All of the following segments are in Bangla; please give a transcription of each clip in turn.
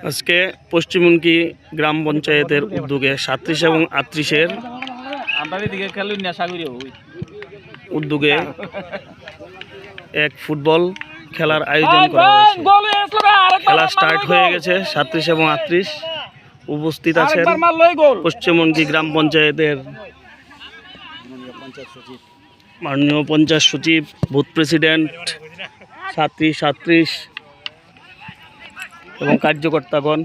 আজকে পশ্চিমবঙ্গী গ্রাম পঞ্চায়েতের উদ্যোগে 37 এবং 38-এর উদ্যোগে এক ফুটবল খেলার আয়োজন করা হয়েছে। খেলা স্টার্ট হয়ে গেছে। 37 এবং 38 উপস্থিত আছেন পশ্চিমবঙ্গী গ্রাম পঞ্চায়েতের মাননীয় পঞ্চায়েত সচিব, বুথ প্রেসিডেন্ট, 37 এবং কার্যকর্তাগণ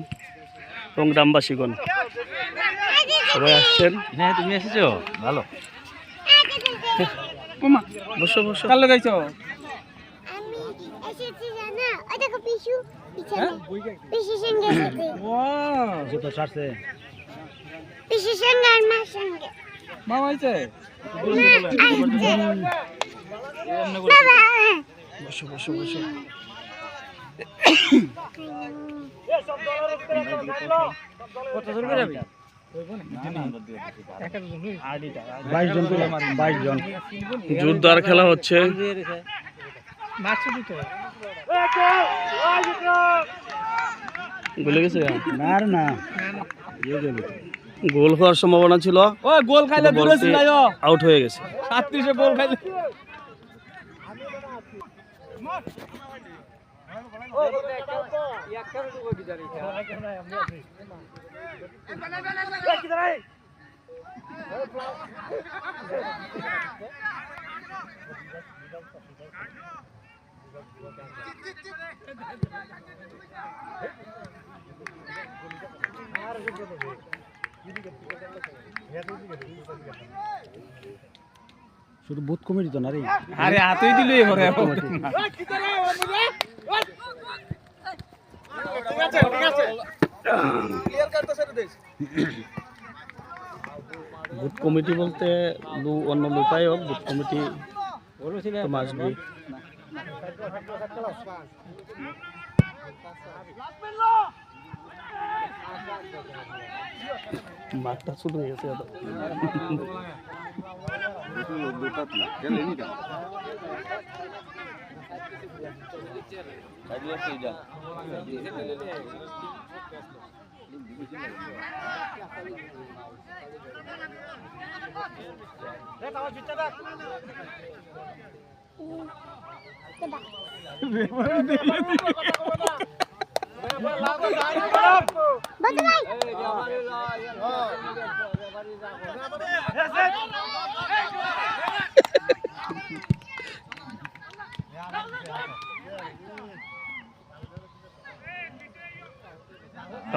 এবং গ্রামবাসীগণ সবাই আসছেন। হ্যাঁ, তুমি এসেছো, ভালো। বসো বসো। কাল লাগাইছো? আমি এসেছি জানা, ওই দেখো পিছু পিছনে পিছু সঙ্গে এসেছি। ওয়াও, সে তো সারছে। পিছু সঙ্গে আর মার সঙ্গে মামা আইছে? বাবা বসো বসো বসো। কত দূর করে যাবি? 22 জন। জোরদার খেলা হচ্ছে। গোলে গেছে না গোল হওয়ার সম্ভাবনা ছিল। ও গোল খাইলে দূরে ছিল, আউট হয়ে গেছে। 37 এ গোল খাইলে। শুধু বুথ কমিটি তো না রে। আরে হাতই দিলই হবে। বুথ কমিটি বলতে অন্য লোকায় হোক, বুথ কমিটি তো মাসবি। মাঠটা শুরু হয়ে গেছে।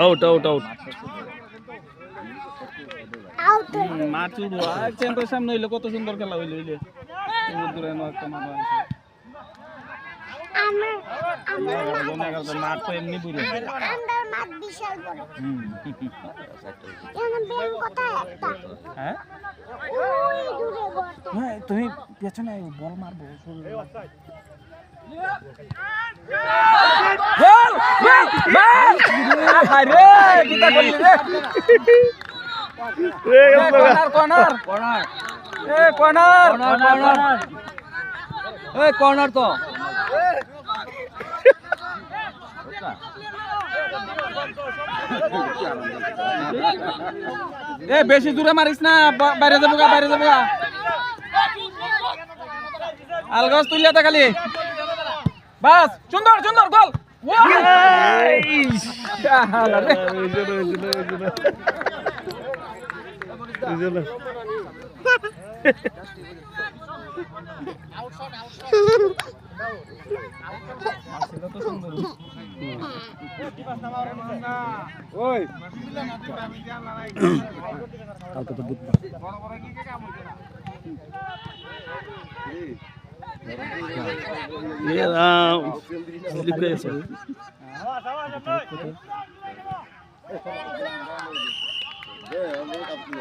Out out out. মাঠ শুরু আর চেম্পের সামনে হইলে কত সুন্দর খেলা হইলো। হইলে দূরে একটা মাঠ আছে। মাঠ তো এমনি পুরো মাঠ বিশাল বড়। এখানে বেল কোথায় একটা? হ্যাঁ, ওই দূরে গর্ত। হ্যাঁ, তুমি পেছনে বল মারবো। গোল গোল গোল! আরে কিটা করলি রে? Corner corner corner. এ কর্নার কর্নার। এ কর্নার তো। এ বেশি দূরে মারিস না, বাইরে যাবো গা, বাইরে যাবো গা। আলগাস তুলিয়া তা খালি বাস। সুন্দর সুন্দর গোল।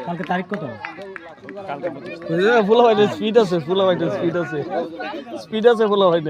কালকে তারিখ কত? ফুলা ভাই স্পিড আছে, ফুলা ভাই স্পিড আছে, স্পিড আছে ফুলা ভাই।